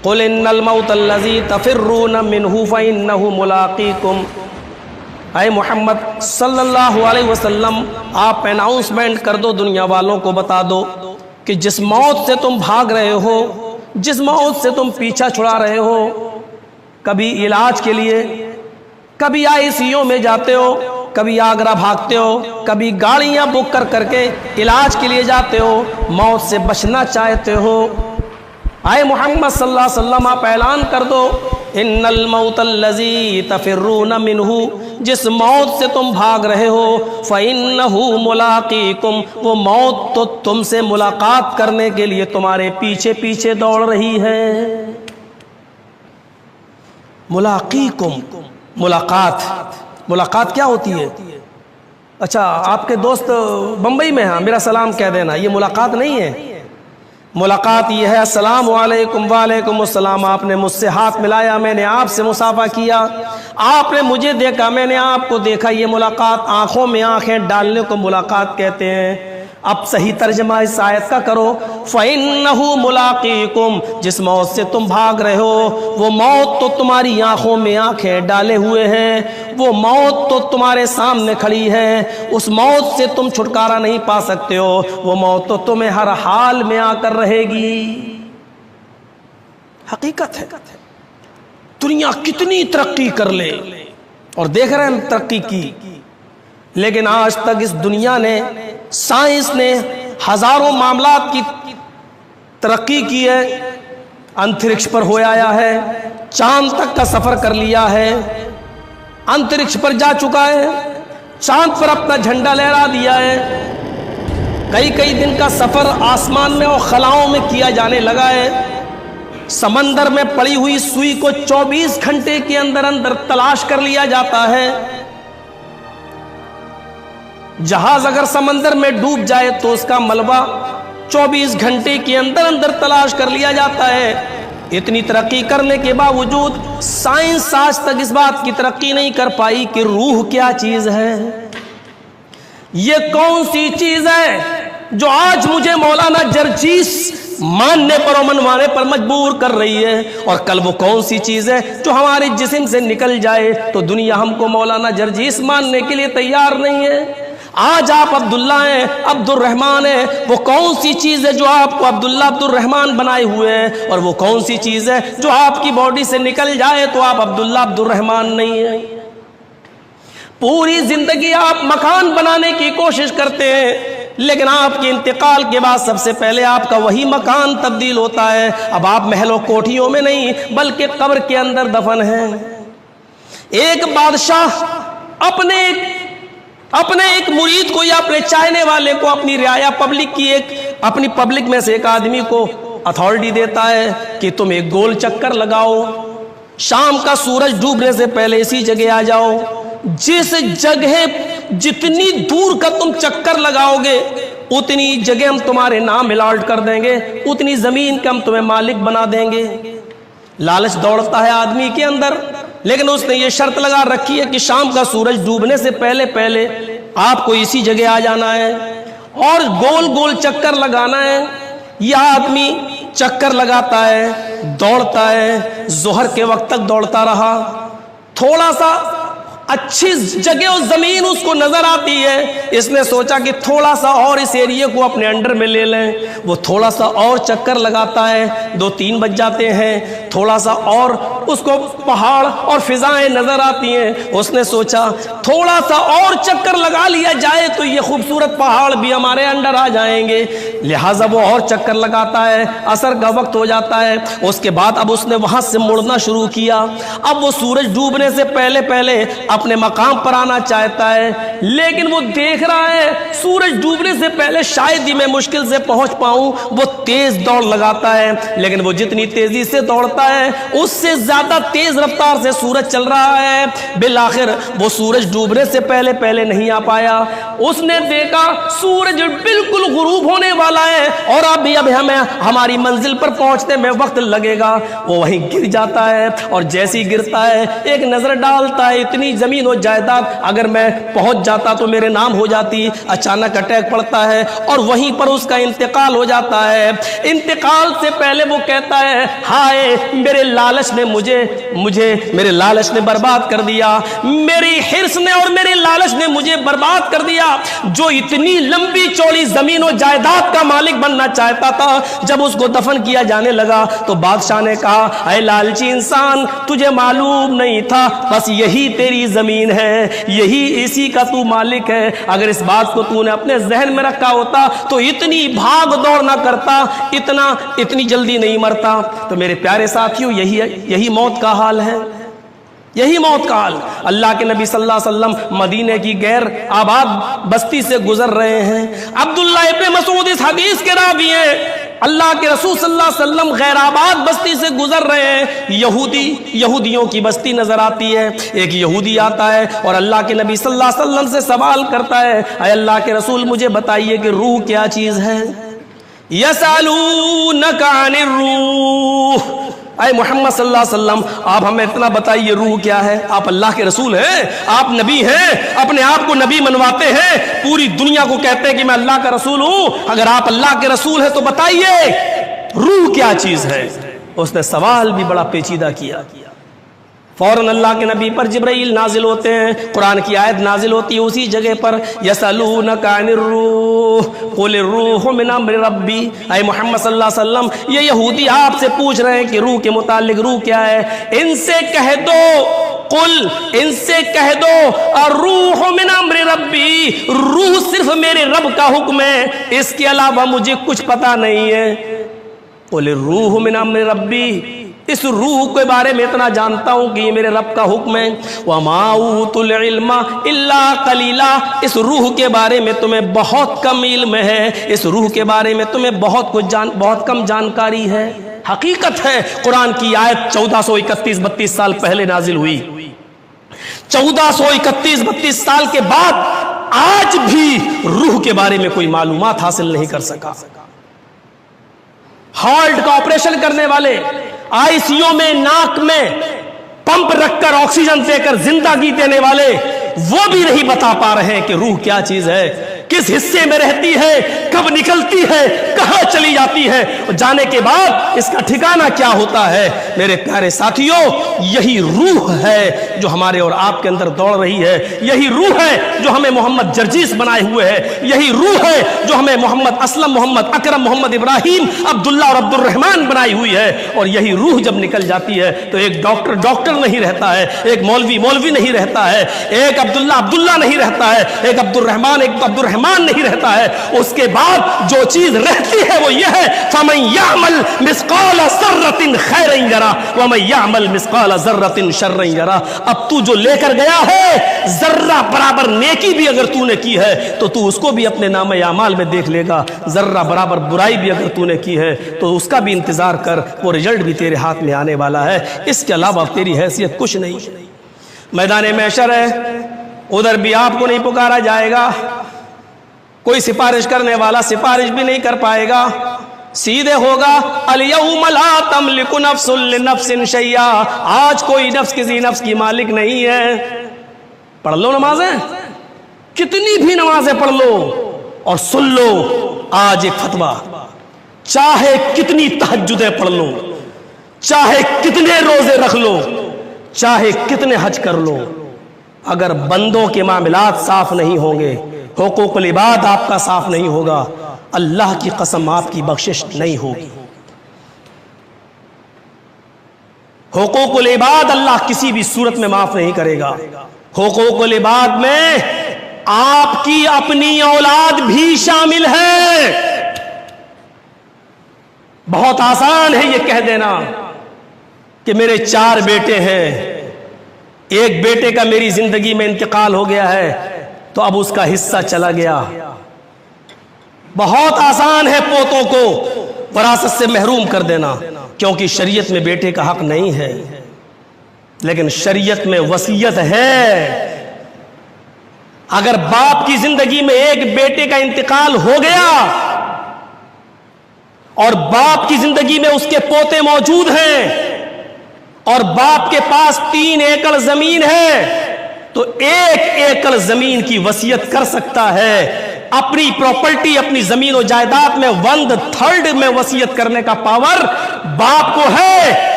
कुल इन्नल मौतल्लज़ी तफ़िर्रून मिन्हु फ़इन्नहु मुलाक़ीकुम। ऐ मोहम्मद सल्लल्लाहु अलैहि वसल्लम, आप अनाउंसमेंट कर दो, दुनिया वालों को बता दो कि जिस मौत से तुम भाग रहे हो, जिस मौत से तुम पीछा छुड़ा रहे हो, कभी इलाज के लिए, कभी आईसीयू में जाते हो, कभी आगरा भागते हो, कभी गाड़ियां बुक कर करके इलाज के लिए जाते हो, मौत से बचना चाहते हो। आए मोहम्मद सल्लल्लाहु अलैहि वसल्लम, आप ऐलान कर दो, इन्नल मौतल्लज़ी तफ़िर्रून मिन्हु, जिस मौत से तुम भाग रहे हो, फ़इन्नहु मुलाक़ीकुम, वो मौत तो तुमसे मुलाकात करने के लिए तुम्हारे पीछे पीछे दौड़ रही है। मुलाक़ीकुम, मुलाकात, मुलाकात क्या होती है? अच्छा, आपके दोस्त बम्बई में हैं, मेरा सलाम कह देना, ये मुलाकात नहीं है। मुलाकात ये है अस्सलाम वालेकुम, वालेकुम अस्सलाम, आपने मुझसे हाथ मिलाया, मैंने आपसे मुसाफा किया, आपने मुझे देखा, मैंने आपको देखा, ये मुलाकात, आंखों में आंखें डालने को मुलाकात कहते हैं। अब सही तर्जमा इस आयत का करो, फ़इन्नहु मुलाक़ीकुम, जिस मौत से तुम भाग रहे हो, वो मौत तो तुम्हारी आंखों में आंखें डाले हुए है, वो मौत तो तुम्हारे सामने खड़ी है, उस मौत से तुम छुटकारा नहीं पा सकते हो, वो मौत तो तुम्हें हर हाल में आकर रहेगी। हकीकत है। दुनिया कितनी तरक्की कर ले, और देख रहे हैं तरक्की की, लेकिन आज तक इस दुनिया ने, साइंस ने हजारों मामलात की तरक्की की है। अंतरिक्ष पर हो आया है, चांद तक का सफर कर लिया है, अंतरिक्ष पर जा चुका है, चांद पर अपना झंडा लहरा दिया है, कई कई दिन का सफर आसमान में और खलाओं में किया जाने लगा है। समंदर में पड़ी हुई सुई को 24 घंटे के अंदर अंदर तलाश कर लिया जाता है। जहाज अगर समंदर में डूब जाए तो उसका मलबा 24 घंटे के अंदर अंदर तलाश कर लिया जाता है। इतनी तरक्की करने के बावजूद साइंस आज तक इस बात की तरक्की नहीं कर पाई कि रूह क्या चीज है। ये कौन सी चीज है जो आज मुझे मौलाना जरजीस मानने पर और मनवाने पर मजबूर कर रही है, और कल वो कौन सी चीज है जो हमारे जिस्म से निकल जाए तो दुनिया हमको मौलाना जरजीस मानने के लिए तैयार नहीं है। आज आप अब्दुल्ला हैं, अब्दुल रहमान हैं, वो कौन सी चीज है जो आपको अब्दुल्ला अब्दुल रहमान बनाए हुए हैं, और वो कौन सी चीज है जो आपकी बॉडी से निकल जाए तो आप अब्दुल्ला अब्दुल रहमान नहीं है। पूरी जिंदगी आप मकान बनाने की कोशिश करते हैं, लेकिन आपके इंतकाल के बाद सबसे पहले आपका वही मकान तब्दील होता है। अब आप महलों कोठियों में नहीं बल्कि कब्र के अंदर दफन हैं। एक बादशाह अपने एक मुरीद को या अपने चाहने वाले को, अपनी रियाया पब्लिक की, एक अपनी पब्लिक में से एक आदमी को अथॉरिटी देता है कि तुम एक गोल चक्कर लगाओ, शाम का सूरज डूबने से पहले इसी जगह आ जाओ। जिस जगह जितनी दूर का तुम चक्कर लगाओगे उतनी जगह हम तुम्हारे नाम अलॉट कर देंगे, उतनी जमीन का हम तुम्हें मालिक बना देंगे। लालच दौड़ता है आदमी के अंदर, लेकिन उसने ये शर्त लगा रखी है कि शाम का सूरज डूबने से पहले पहले आपको इसी जगह आ जाना है और गोल गोल चक्कर लगाना है। यह आदमी चक्कर लगाता है, दौड़ता है, जोहर के वक्त तक दौड़ता रहा। थोड़ा सा अच्छी जगह और जमीन उसको नजर आती है, इसने सोचा कि थोड़ा सा और इस एरिया को अपने अंडर में ले लें। वो थोड़ा सा और चक्कर लगाता है, 2-3 बज जाते हैं, थोड़ा सा और उसको पहाड़ और फिजाएं नजर आती हैं। उसने सोचा थोड़ा सा और चक्कर लगा लिया जाए तो ये खूबसूरत पहाड़ भी हमारे अंडर आ जाएंगे, लिहाजा वो और चक्कर लगाता है। असर का वक्त हो जाता है, उसके बाद अब उसने वहां से मुड़ना शुरू किया। अब वो सूरज डूबने से पहले पहले अपने मकाम पर आना चाहता है, लेकिन वो देख रहा है सूरज डूबने से पहले शायद ही मैं मुश्किल से पहुंच पाऊं। वो तेज दौड़ लगाता है, लेकिन वो जितनी तेजी से दौड़ता है उससे ज्यादा तेज रफ्तार से सूरज चल रहा है। बिलाखिर वो सूरज डूबने से पहले पहले नहीं आ पाया। उसने देखा सूरज बिल्कुल गुरूब होने वाला है और अभी हमें हमारी मंजिल पर पहुंचने में वक्त लगेगा। वो वहीं गिर जाता है और जैसे ही गिरता है एक नजर डालता है, इतनी ज़मीन और जायदाद अगर मैं पहुंच जाता तो मेरे नाम हो जाती। अचानक अटैक पड़ता है और वहीं पर उसका इंतकाल हो जाता है। इंतकाल से पहले वो कहता है, हाय मेरे लालच ने मुझे मेरे लालच ने बर्बाद कर दिया, मेरी हिर्स ने और मेरे लालच ने मुझे बर्बाद कर दिया। जो इतनी लंबी चौड़ी जमीन और जायदाद का मालिक बनना चाहता था, जब उसको दफन किया जाने लगा तो बादशाह ने कहा, अरे लालची इंसान, तुझे मालूम नहीं था, बस यही तेरी जमीन है, यही इसी का तू मालिक है। अगर इस बात को तूने अपने जहन में रखा होता तो इतनी भाग दौड़ ना करता, इतनी जल्दी नहीं मरता। तो मेरे प्यारे साथियों, यही मौत का हाल है, यही मौत का हाल। अल्लाह के नबी सल्लल्लाहु अलैहि वसल्लम मदीने की गैर आबाद बस्ती से गुजर रहे हैं। अब्दुल्लाह इब्न मसूद इस हदीस के रावी हैं। अल्लाह के रसूल सल्लल्लाहु अलैहि वसल्लम गैर आबाद बस्ती से गुजर रहे हैं। यहूदियों की बस्ती नजर आती है। एक यहूदी आता है और अल्लाह के नबी सल्लल्लाहु अलैहि वसल्लम से सवाल करता है, अय अल्लाह के रसूल, मुझे बताइए कि रूह क्या चीज है। यसअलूनका अनिर रूह, अय मोहम्मद सल्लल्लाहु अलैहि वसल्लम, आप हमें इतना बताइए रूह क्या है। आप अल्लाह के रसूल हैं, आप नबी हैं, अपने आप को नबी मनवाते हैं, पूरी दुनिया को कहते हैं कि मैं अल्लाह का रसूल हूं। अगर आप अल्लाह के रसूल हैं तो बताइए रूह क्या चीज है। उसने सवाल भी बड़ा पेचीदा किया। फौरन अल्लाह के नबी पर जिब्राइल नाजिल होते हैं, कुरान की आयत नाजिल होती है उसी जगह पर, यसअलूनका अनिर रूह कुल रूह मिन अम्रि रब्बी। ऐ मोहम्मद सल्लल्लाहु अलैहि वसल्लम, ये यहूदी आपसे पूछ रहे हैं कि रूह के मुतालिक रूह क्या है। इनसे कह दो अर्रूह मिन अम्रि रब्बी, रूह सिर्फ मेरे रब का हुक्म है, इसके अलावा मुझे कुछ पता नहीं है। कुल रूह मिन अम्रि रब्बी, इस रूह के बारे में इतना जानता हूं कि ये मेरे रब का हुक्म है। वमा ऊतुल इल्मा इल्ला कलीला, इस रूह के बारे में तुम्हें बहुत कम इल्म है, इस रूह के बारे में तुम्हें बहुत कम जानकारी है। हकीकत है, कुरान की आयत 1431-32 साल पहले नाजिल हुई। 1431-32 साल के बाद आज भी रूह के बारे में कोई मालूमात हासिल नहीं कर सका। हार्ट का ऑपरेशन करने वाले, आईसीयू में नाक में पंप रखकर ऑक्सीजन देकर जिंदगी देने वाले, वो भी नहीं बता पा रहे हैं कि रूह क्या चीज है, किस हिस्से में रहती है, कब निकलती है, कहां चली जाती है, और जाने के बाद इसका ठिकाना क्या होता है। मेरे प्यारे साथियों, यही रूह है जो हमारे और आपके अंदर दौड़ रही है, यही रूह है जो हमें मोहम्मद जर्जीस बनाए हुए है, यही रूह है जो हमें मोहम्मद असलम, मोहम्मद अकरम, मोहम्मद इब्राहिम, अब्दुल्ला और अब्दुल रहमान बनाई हुई है। और यही रूह जब निकल जाती है तो एक डॉक्टर नहीं रहता है, एक मौलवी नहीं रहता है, एक अब्दुल्ला नहीं रहता है, एक अब्दुल रहमान नहीं रहता है। उसके बाद जो चीज रहती है वो यह है, फमन यामल मिस्काल ज़र्रतिन खैरन यरा वमन यामल मिस्काल ज़र्रतिन शर्रन यरा। अब तू जो लेकर गया है, जर्रा बराबर नेकी भी अगर तूने की है तो तू उसको भी अपने नामे आमाल में देख लेगा, जर्रा बराबर बुराई भी अगर तूने की है तो उसका भी इंतजार कर, वो रिजल्ट भी तेरे हाथ में आने वाला है। इसके अलावा तेरी हैसियत कुछ नहीं। मैदान महशर है, उधर भी आपको नहीं पुकारा जाएगा, कोई सिफारिश करने वाला सिफारिश भी नहीं कर पाएगा। सीधे होगा अल-यौम ला तमलिकु नफ्सुन लिनफ्सिन शैया, आज कोई नफ्स किसी नफ्स की मालिक नहीं है। पढ़ लो नमाजें, कितनी भी नमाजें पढ़ लो और सुन लो आज एक फतवा, चाहे कितनी तहज्जुदें पढ़ लो, चाहे कितने रोजे रख लो, चाहे कितने हज कर लो, अगर बंदों के मामलात साफ नहीं होंगे, हुकूकुल इबाद आपका साफ नहीं होगा, अल्लाह की कसम आपकी बख्शिश नहीं होगी। हुकूकुल इबाद अल्लाह किसी भी सूरत में माफ नहीं करेगा। हुकूकुल इबाद में आपकी अपनी औलाद भी शामिल है। बहुत आसान है ये कह देना कि मेरे 4 बेटे हैं, एक बेटे का मेरी जिंदगी में इंतकाल हो गया है तो अब उसका हिस्सा चला गया। बहुत आसान है पोतों को वरासत से महरूम कर देना, क्योंकि शरीयत में बेटे का हक नहीं है, लेकिन शरीयत में वसीयत है। अगर बाप की जिंदगी में एक बेटे का इंतकाल हो गया और बाप की जिंदगी में उसके पोते मौजूद हैं और बाप के पास 3 एकड़ जमीन है तो 1 एकड़ जमीन की वसीयत कर सकता है। अपनी प्रॉपर्टी, अपनी जमीन और जायदाद में 1/3 में वसीयत करने का पावर बाप को है,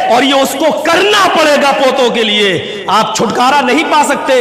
और ये उसको करना पड़ेगा पोतों के लिए। आप छुटकारा नहीं पा सकते।